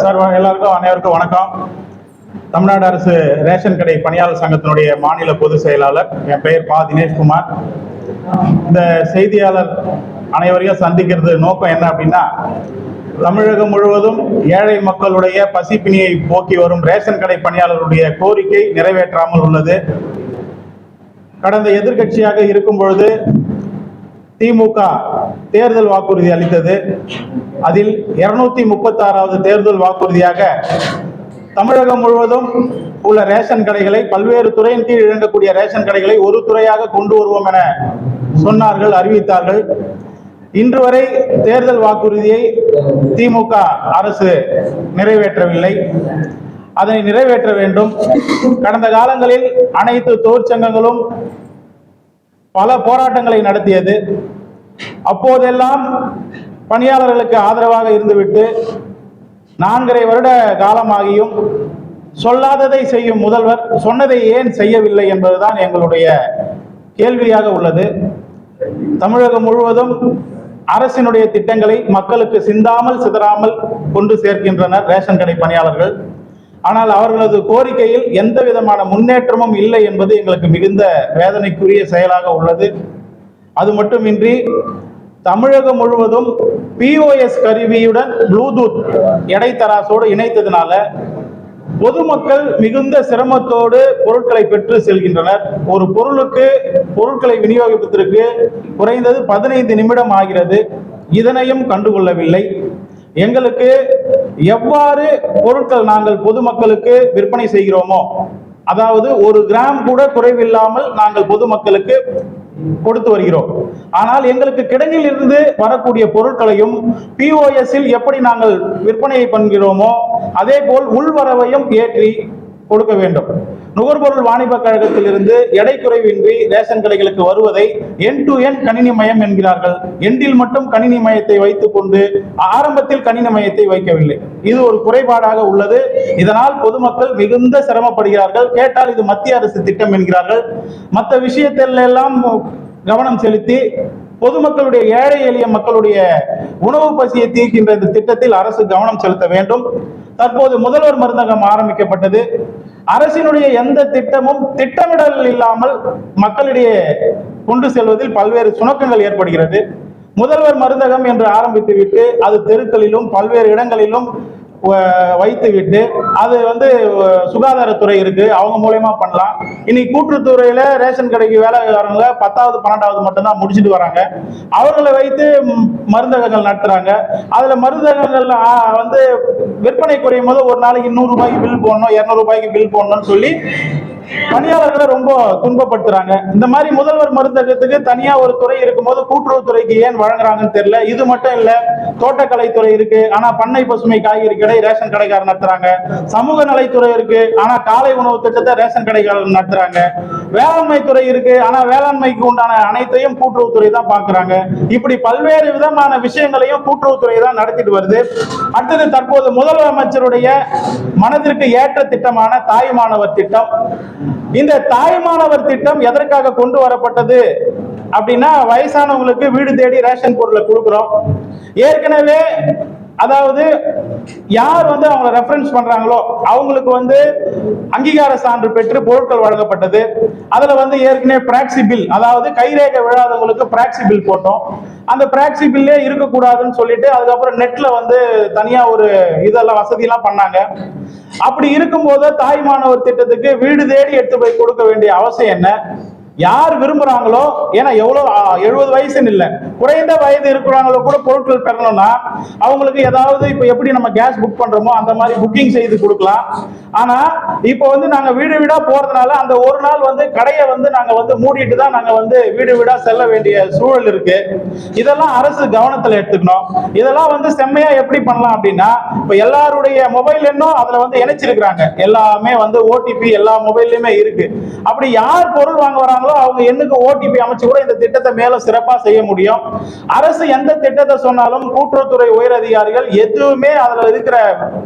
Sir அனைவருக்கும் வணக்கம். தமிழ்நாடு அரசு ரேஷன் கடை பணியாளர் சங்கத்தினுடைய மாநில பொதுச் செயலாளர். என் பெயர் பா தினேஷ்குமார். இந்த செய்தியாளர் அனைவரையும் சந்திக்கிறது நோக்கம் என்ன அப்படின்னா, தமிழகம் முழுவதும் ஏழை மக்களுடைய பசிப்பினியை போக்கி வரும் ரேஷன் கடை பணியாளர்களுடைய கோரிக்கை நிறைவேற்றாமல் உள்ளது. கடந்த எதிர்கட்சியாக இருக்கும் பொழுது திமுக தேர்தல் வாக்குறுதி அளித்தது. அதில் 236வது தேர்தல் வாக்குறுதியாக தமிழகம் முழுவதும் உள்ள ரேஷன் கடைகளை, பல்வேறு துறையின் கீழ் இயங்கக்கூடிய ரேஷன் கடைகளை ஒரு துறையாக கொண்டு வருவோம் என சொன்னார்கள், அறிவித்தார்கள். இன்று வரை தேர்தல் வாக்குறுதியை திமுக அரசு நிறைவேற்றவில்லை. அதனை நிறைவேற்ற வேண்டும். கடந்த காலங்களில் அனைத்து தொழிற்சங்கங்களும் பல போராட்டங்களை நடத்தியது. அப்போதெல்லாம் பணியாளர்களுக்கு ஆதரவாக இருந்துவிட்டு 4.5 வருட காலமாகியும் சொல்லாததை செய்யும் முதல்வர் சொன்னதை ஏன் செய்யவில்லை என்பதுதான் எங்களுடைய கேள்வியாக உள்ளது. தமிழகம் முழுவதும் அரசினுடைய திட்டங்களை மக்களுக்கு சிந்தாமல் சிதறாமல் கொண்டு சேர்க்கின்றனர் ரேஷன் கடை பணியாளர்கள். ஆனால் அவர்களது கோரிக்கையில் எந்த விதமான முன்னேற்றமும் இல்லை என்பது எங்களுக்கு மிகுந்த வேதனைக்குரிய செயலாக உள்ளது. அது மட்டுமின்றி தமிழகம் முழுவதும் POS கருவியுடன் ப்ளூடூத் எடைத்தராசோடு இணைத்ததுனால பொதுமக்கள் மிகுந்த சிரமத்தோடு பொருட்களை பெற்று செல்கின்றனர். ஒரு பொருட்களை விநியோகிப்பதற்கு குறைந்தது 15 நிமிடம் ஆகிறது. இதனையும் கண்டுகொள்ளவில்லை. எங்களுக்கு எவ்வாறு பொருட்கள் நாங்கள் பொதுமக்களுக்கு விற்பனை செய்கிறோமோ, அதாவது 1 கிராம் கூட குறைவில்லாமல் நாங்கள் பொதுமக்களுக்கு கொடுத்து வருகிறோம். ஆனால் எங்களுக்கு கிடங்கில் இருந்து வரக்கூடிய பொருட்களையும் POS-இல் எப்படி நாங்கள் விற்பனையை பண்ணுகிறோமோ அதே போல் உள்வரவையும் ஏற்றி கொடுக்க வேண்டும். நுகர்பொருள் வாணிப கழகத்தில் இருந்து எடை குறைவின்றி ரேஷன் கடைகளுக்கு வருவதை எண்ட் டு எண்ட் கணினி மயம் என்கிறார்கள். எண்டில் மட்டும் கணினி மயத்தை வைத்துக் கொண்டு ஆரம்பத்தில் கணினி மயத்தை வைக்கவில்லை. இது ஒரு குறைபாடாக உள்ளது. இதனால் பொதுமக்கள் மிகுந்த சிரமப்படுகிறார்கள். கேட்டால் இது மத்திய அரசு திட்டம் என்கிறார்கள். மற்ற விஷயத்தில் எல்லாம் கவனம் செலுத்தி பொதுமக்களுடைய, ஏழை எளிய மக்களுடைய உணவு பசியை தீர்க்கின்ற இந்த திட்டத்தில் அரசு கவனம் செலுத்த வேண்டும். தற்போது முதல்வர் மருந்தகம் ஆரம்பிக்கப்பட்டது. அரசினுடைய எந்த திட்டமும் திட்டமிடல் இல்லாமல் மக்களிடையே கொண்டு செல்வதில் பல்வேறு சுணக்கங்கள் ஏற்படுகிறது. முதல்வர் மருந்தகம் என்று ஆரம்பித்துவிட்டு அது தெருக்களிலும் பல்வேறு இடங்களிலும் வைத்துவிட்டு அது சுகாதாரத்துறை இருக்கு, அவங்க மூலமா பண்ணலாம். இன்னைக்கு கூட்டுறவுத்துறையில ரேஷன் கடைக்கு வேலைக்காரங்க 10வது 12வது மட்டும்தான் முடிச்சுட்டு வராங்க. அவர்களை வைத்து மருந்தகங்கள் நடத்துறாங்க. அதுல மருந்தகங்கள் விற்பனை குறையும் போது ஒரு நாளைக்கு 100 ரூபாய்க்கு பில் போடணும், 200 ரூபாய்க்கு பில் போடணும்னு சொல்லி பணியாளர்களை ரொம்ப துன்பப்படுத்துறாங்க. இந்த மாதிரி முதல்வர் மருந்தகத்துக்கு தனியா ஒரு துறை இருக்கும்போது கூட்டுறவுத்துறைக்கு ஏன் வழங்குறாங்கன்னு தெரியல. இது மட்டும் இல்ல, தோட்டக்கலைத்துறை இருக்கு, ஆனா பண்ணை பசுமை காய்கறி கடை ரேஷன் கடைக்காரர் நடத்துறாங்க. சமூக நலத்துறை இருக்கு, ஆனா காலை உணவு திட்டத்தை ரேஷன் கடைக்காரர் நடத்துறாங்க. வேளாண்மை துறை இருக்கு, ஆனா வேளாண்மைக்கு உண்டான அனைத்தையும் கூட்டுறவுத்துறை தான் பாக்குறாங்க. இப்படி பல்வேறு விதமான விஷயங்களையும் கூட்டுறவுத்துறை தான் நடத்திட்டு வருது. அடுத்தது தற்போது முதலமைச்சருடைய மனதிற்கு ஏற்ற திட்டமான தாய்மானவர் திட்டம். இந்த தாய்மானவர் திட்டம் எதற்காக கொண்டு வரப்பட்டது அப்படின்னா, வயசானவங்களுக்கு வீடு தேடி ரேஷன் பொருளை கொடுக்கிறோம். ஏற்கனவே அதாவது யார் அவங்களை ரெஃபரன்ஸ் பண்றாங்களோ அவங்களுக்கு அங்கீகார சான்று பெற்று பொருட்கள் வழங்கப்பட்டது. அதுல ஏற்கனவே பிராக்சி பில், அதாவது கைரேகை விழாதவங்களுக்கு பிராக்சி பில் போட்டோம். அந்த பிராக்சி பில்லே இருக்கக்கூடாதுன்னு சொல்லிட்டு அதுக்கப்புறம் நெட்ல தனியா ஒரு இதெல்லாம் வசதி எல்லாம் பண்ணாங்க. அப்படி இருக்கும்போது தாய்மானவர் திட்டத்துக்கு வீடு தேடி எடுத்து போய் கொடுக்க வேண்டிய அவசியம் என்ன? யார் விரும்புறாங்களோ, ஏன்னா எவ்வளவு 70 வயசுன்னு இல்லை, குறைந்த வயது இருக்கிறாங்களோ கூட பொருட்கள் பெறணும்னா அவங்களுக்கு ஏதாவது இப்ப எப்படி நம்ம கேஸ் புக் பண்றோமோ அந்த மாதிரி புக்கிங் செய்து கொடுக்கலாம். ஆனா இப்போ நாங்க வீடு வீடா போறதுனால அந்த ஒரு நாள் கடையை நாங்க மூடிட்டு தான் நாங்க வீடு வீடா செல்ல வேண்டிய சூழல் இருக்கு. இதெல்லாம் அரசு கவனத்துல எடுத்துக்கணும். இதெல்லாம் செம்மையா எப்படி பண்ணலாம் அப்படின்னா, இப்ப எல்லாருடைய மொபைல் எண்ணும் அதுல இணைச்சிருக்கிறாங்க. எல்லாமே OTP எல்லா மொபைல்லையுமே இருக்கு. அப்படி யார் பொருள் வாங்க வராங்க இருக்காங்களோ அவங்க எண்ணுக்கு ஓடிபி அமைச்சு கூட இந்த திட்டத்தை மேலும் சிறப்பா செய்ய முடியும். அரசு எந்த திட்டத்தை சொன்னாலும் கூட்டுறவுத்துறை உயர் அதிகாரிகள் எதுவுமே அதுல இருக்கிற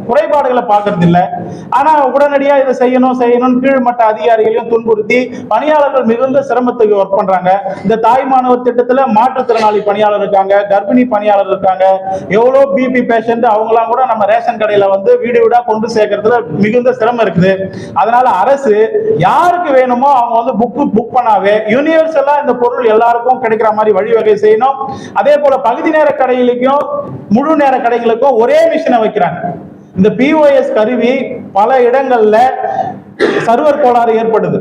குறைபாடுகளை பார்க்கறது இல்லை. ஆனா உடனடியா இதை செய்யணும் கீழ்மட்ட அதிகாரிகளையும் துன்புறுத்தி பணியாளர்கள் மிகுந்த சிரமத்துக்கு ஒர்க் பண்றாங்க. இந்த தாய் மாணவர் திட்டத்துல மாற்றுத்திறனாளி பணியாளர் இருக்காங்க, கர்ப்பிணி பணியாளர் இருக்காங்க, எவ்வளவு பிபி பேஷண்ட் அவங்களாம் கூட நம்ம ரேஷன் கடையில வந்து வீடு வீடா கொண்டு சேர்க்கறதுல மிகுந்த சிரமம் இருக்குது. அதனால அரசு யாருக்கு வேணுமோ அவங்க வந்து புக் பண்ணாவே யூனிவர்சலா இந்த பொருள் எல்லாருக்கும் கிடைக்கிற மாதிரி வழிவகை செய்யணும். அதே போல பகுதி நேர கடைகளுக்கும் முழு நேர கடைகளுக்கும் ஒரே மிஷினை வைக்கிறாங்க. இந்த பிஓஎஸ் கருவி பல இடங்கள்ல சர்வர் கோளாறு ஏற்படுது.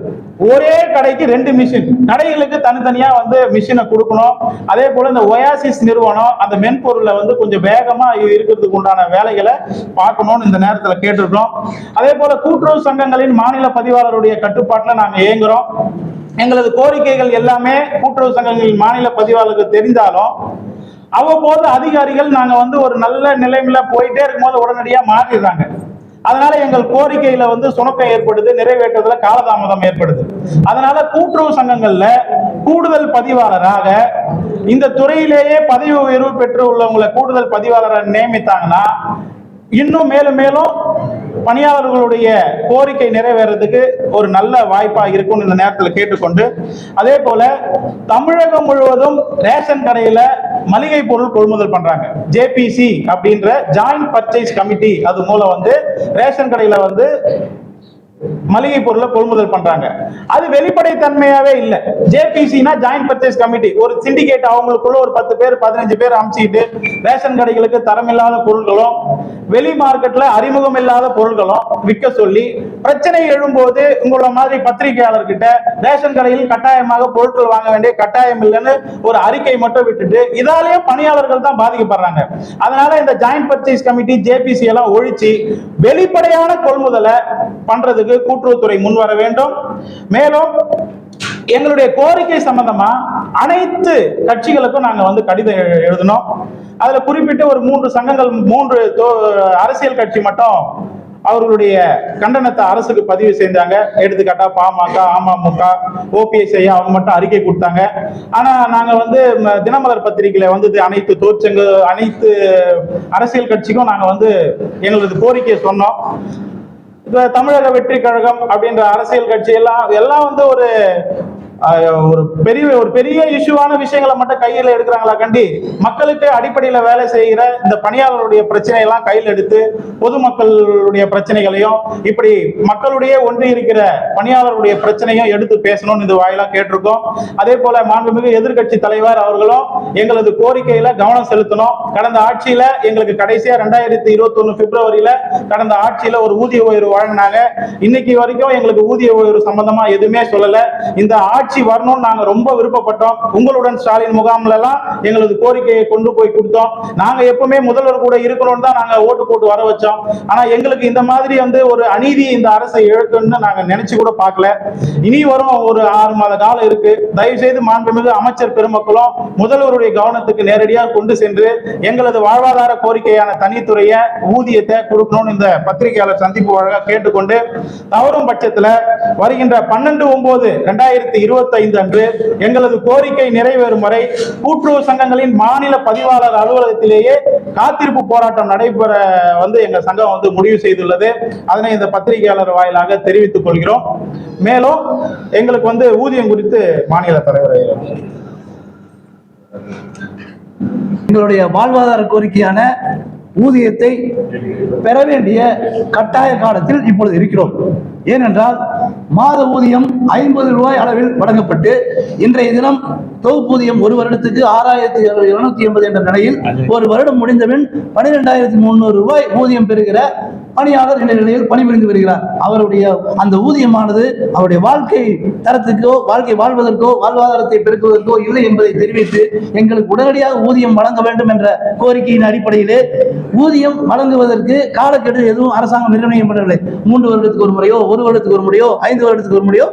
ஒரே கடைக்கு 2 மிஷின், கடைகளுக்கு தனித்தனியா வந்து மிஷினை கொடுக்கணும். அதே போல இந்த ஒயாசிஸ் நிறுவனம் அந்த மென்பொருளை வந்து கொஞ்சம் வேகமா இருக்கிறதுக்கு உண்டான வேலைகளை பார்க்கணும்னு இந்த நேரத்தில் கேட்டிருக்கோம். அதே போல கூட்டுறவு சங்கங்களின் மாநில பதிவாளருடைய கட்டுப்பாட்டில் நாங்கள் இயங்குறோம். எங்களது கோரிக்கைகள் எல்லாமே கூட்டுறவு சங்கங்களின் மாநில பதிவாளருக்கு தெரிந்தாலும் அவ்வப்போது அதிகாரிகள் நாங்க வந்து ஒரு நல்ல நிலைமையில போயிட்டே இருக்கும்போது உடனடியா மாறிடுறாங்க. அதனால எங்கள் கோரிக்கையில வந்து சுணக்கம் ஏற்படுது, நிறைவேற்றுறதுல காலதாமதம் ஏற்படுது. அதனால கூட்டுறவு சங்கங்கள்ல கூடுதல் பதிவாளராக இந்த துறையிலேயே பதவி உயர்வு பெற்று உள்ளவங்களை கூடுதல் பதிவாளரை நியமித்தாங்கன்னா இன்னும் மேலும் மேலும் பணியாளர்களுடைய கோரிக்கை நிறைவேறதுக்கு ஒரு நல்ல வாய்ப்பா இருக்கும்னு இந்த நேரத்தில் கேட்டுக்கொண்டு, அதே போல தமிழகம் முழுவதும் ரேஷன் கடையில மளிகை பொருள் கொள்முதல் பண்றாங்க. ஜேபிசி அப்படின்ற ஜாயிண்ட் பர்ச்சேஸ் கமிட்டி அது மூலம் வந்து ரேஷன் கடையில வந்து மளிகை பொருளை கொள்முதல் பண்றாங்க. அது வெளிப்படைத்தன்மையாவே இல்ல. ஜேபிசினா ஜாயிண்ட் பர்ச்சேஸ் கமிட்டி, ஒரு சிண்டிகேட், அவங்களுக்குள்ள ஒரு 10 பேர் 15 பேர் அமைச்சிட்டு ரேஷன் கடைகளுக்கு தரமில்லாத பொருட்களும் வெளி மார்க்கெட்ல அறிமுகம் இல்லாத பொருட்களும் விற்க சொல்லி பிரச்சனை எழும்போது உங்களோட மாதிரி பத்திரிகையாளர்கிட்ட ரேஷன் கடையில் கட்டாயமாக பொருட்கள் வாங்க வேண்டிய கட்டாயம் இல்லைன்னு ஒரு அறிக்கை மட்டும் விட்டுட்டு இதாலேயே பணியாளர்கள் தான் பாதிக்கப்படுறாங்க. அதனால இந்த ஜாயிண்ட் பர்ச்சேஸ் கமிட்டி ஜேபிசி எல்லாம் ஒழிச்சு வெளிப்படையான கொள்முதலை பண்றதுக்கு கூட்டுறவுத்துறை முன் வர வேண்டும். மேலும் எங்களுடைய கோரிக்கை சம்பந்தமா அனைத்து கட்சிகளுக்கும் நாங்க வந்து கடிதம் எழுதணும். அதுல குறிப்பிட்டு ஒரு 3 சங்கங்கள் 3 அரசியல் கட்சி மட்டும் அவர்களுடைய கண்டனத்தை அரசுக்கு பதிவு செஞ்சாங்க. எடுத்துக்காட்டா பாமக, அமமுக, ஓபிஎஸ் ஐயா அவங்க மட்டும் அறிக்கை கொடுத்தாங்க. ஆனா நாங்க வந்து தினமலர் பத்திரிகையில வந்து அனைத்து தொழிற்சங்க அனைத்து அரசியல் கட்சிக்கும் நாங்க வந்து எங்களது கோரிக்கையை சொன்னோம். தமிழக வெற்றி கழகம் அப்படின்ற அரசியல் கட்சி எல்லாம் வந்து ஒரு பெரிய இஷ்யூவான விஷயங்களை மட்டும் கையில எடுக்கிறாங்களா கண்டி மக்களுக்கு அடிப்படையில வேலை செய்கிற இந்த பணியாளருடைய பிரச்சனை எல்லாம் கையில் எடுத்து பொதுமக்களுடைய பிரச்சனைகளையும் இப்படி மக்களுடைய ஒன்றி இருக்கிற பணியாளருடைய பிரச்சனையும் எடுத்து பேசணும்னு இந்த வாயிலா கேட்டிருக்கோம். அதே போல மாண்புமிகு எதிர்கட்சி தலைவர் அவர்களும் எங்களது கோரிக்கையில கவனம் செலுத்தணும். கடந்த ஆட்சியில எங்களுக்கு கடைசியா 2021 பிப்ரவரியில கடந்த ஆட்சியில ஒரு ஊதிய உயர்வு வழங்கினாங்க. இன்னைக்கு வரைக்கும் எங்களுக்கு ஊதிய உயர்வு சம்பந்தமா எதுவுமே சொல்லல. இந்த ஆட்சி வரணும்னு நாங்க ரொம்ப விருப்பப்பட்டோம். உங்களுடன் ஸ்டாலின் முகாம்ல எல்லாம் எங்களது கோரிக்கையை கொண்டு போய் கொடுத்தோம். நாங்க எப்பவுமே முதல்வர் கூட இருக்கணும்னு தான் நாங்க ஓட்டு போட்டு வர வச்சோம். ஆனா எங்களுக்கு இந்த மாதிரி வந்து ஒரு அநீதி இந்த அரசை இழக்குன்னு நாங்க நினைச்சு கூட பார்க்கல. இனி வரும் ஒரு 6 மாத காலம் இருக்கு. தயவு செய்து மாண்புமிகு அமைச்சர் பெருமக்களும் முதல்வருடைய கவனத்துக்கு நேரடியாக கொண்டு சென்று எங்களது வாழ்வாதார கோரிக்கையான தனித்துறைய ஊதியத்தை கொடுக்கணும்னு இந்த பத்திரிகையாளர் சந்திப்பு வழங்க கேட்டுக்கொண்டு, தவறும் பட்சத்துல வருகின்ற 12/9/2025 அன்று எங்களது கோரிக்கை நிறைவேறும் வரை கூட்டுறவு சங்கங்களின் மாநில பதிவாளர் அலுவலகத்திலேயே காத்திருப்பு போராட்டம் நடைபெற வந்து எங்க சங்கம் வந்து முடிவு செய்துள்ளது. அதனை இந்த பத்திரிகையாளர் வாயிலாக தெரிவித்துக் கொள்கிறோம். மேலும் எங்களுக்கு வந்து ஊதியம் குறித்து மாநில தலைவர் எங்களுடைய வாழ்வாதார கோரிக்கையான ஊதியத்தை பெற வேண்டிய கட்டாய காலத்தில் இப்பொழுது இருக்கிறோம். ஏனென்றால் மாத ஊதியம் 50 ரூபாய் அளவில் வழங்கப்பட்டு இன்றைய தினம் தொகுப்பூதியம் ஒரு வருடத்துக்கு 6,780 என்ற நிலையில் ஒரு வருடம் முடிந்தபின் 12,300 ரூபாய் ஊதியம் பெறுகிற பணியாளர் என்ற நிலையில் பணிபுரிந்து வருகிறார். அவருடைய அந்த ஊதியமானது அவருடைய வாழ்க்கை தரத்துக்கோ வாழ்க்கை வாழ்வதற்கோ வாழ்வாதாரத்தை பெருக்குவதற்கோ இல்லை என்பதை தெரிவித்து எங்களுக்கு உடனடியாக ஊதியம் வழங்க வேண்டும் என்ற கோரிக்கையின் அடிப்படையிலே ஊதியம் வழங்குவதற்கு காலக்கெடு எதுவும் அரசாங்கம் நிர்ணயம் பண்ணவில்லை. 3 வருடத்துக்கு ஒரு முறையோ 1 வருடத்துக்கு ஒரு முறையோ 5 வருடத்துக்கு ஒரு முறையோ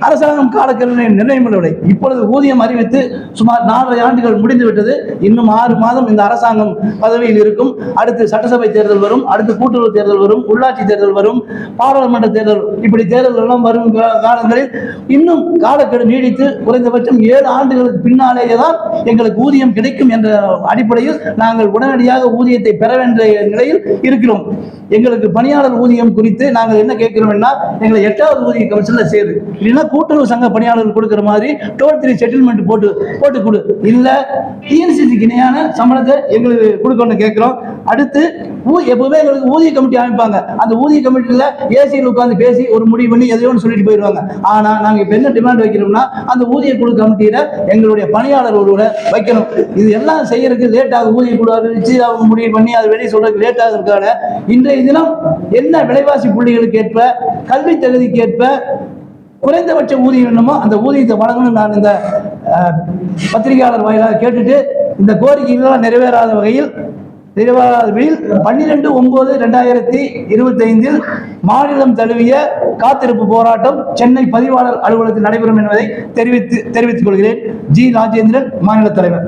அரசாங்கம் காலக்கெடுவை நிர்ணயிக்கவில்லை. இப்பொழுது ஊதியம் அறிவித்து சுமார் 4 ஆண்டுகள் முடிந்து விட்டது. இன்னும் 6 மாதம் இந்த அரசாங்கம் பதவியில் இருக்கும். அடுத்து சட்டசபை தேர்தல் வரும், அடுத்து கூட்டுறவு தேர்தல் வரும், உள்ளாட்சி தேர்தல் வரும், பாராளுமன்ற தேர்தல், இப்படி தேர்தல் எல்லாம் வரும் காலங்களில் இன்னும் காலக்கெடு நீடித்து குறைந்தபட்சம் 7 ஆண்டுகளுக்கு பின்னாலேயே தான் எங்களுக்கு ஊதியம் கிடைக்கும் என்ற அடிப்படையில் நாங்கள் உடனடியாக ஊதியத்தை பெற வேண்டிய நிலையில் இருக்கிறோம். எங்களுக்கு பணியாளர் ஊதியம் குறித்து நாங்கள் என்ன கேட்கிறோம்னா, எங்களை 8வது ஊதிய கமிஷன்ல சேரு, இல்லைன்னா கூட்டுறவு சங்க பணியாளர்கள் கொடுக்கிற மாதிரி டோல் 3 செட்டில்மெண்ட் போட்டு கொடு, இல்ல டிஎன்சிசிக்கு இணையான சம்பளத்தை எங்களுக்கு கொடுக்கணும்னு கேட்கிறோம். அடுத்து எப்பவுமே எங்களுக்கு ஊதிய கமிட்டி அமைப்பாங்க. அந்த ஊதிய கமிட்டியில ஏசியில் உட்கார்ந்து பேசி ஒரு முடிவு பண்ணி எதையோ சொல்லிட்டு போயிடுவாங்க. ஆனா நாங்க இப்ப என்ன டிமாண்ட் வைக்கிறோம்னா, அந்த ஊதிய குழு கமிட்டியில எங்களுடைய பணியாளர் ஒருவரை வைக்கணும். இது எல்லாம் செய்யறதுக்கு லேட் ஆகும். ஊதிய குழு அறிவிச்சு அவங்க முடிவு பண்ணி அதை வெளியே சொல்றதுக்கு லேட் ஆகிறதுக்கான இன்றைய தினம் என்ன விலைவாசி புள்ளிகளுக்கு ஏற்ப, கல்வி தகுதிக்கு ஏற்ப குறைந்தபட்ச ஊதியம் என்னமோ அந்த ஊதியத்தை வழங்கணும். நான் இந்த பத்திரிகையாளர் வாயிலாக கேட்டுட்டு இந்த கோரிக்கைகள் நிறைவேறாத வகையில் 12/9/2025 மாநிலம் தழுவிய காத்திருப்பு போராட்டம் சென்னை பதிவாளர் அலுவலகத்தில் நடைபெறும் என்பதை தெரிவித்துக் கொள்கிறேன். ஜி. ராஜேந்திரன், மாநில தலைவர்.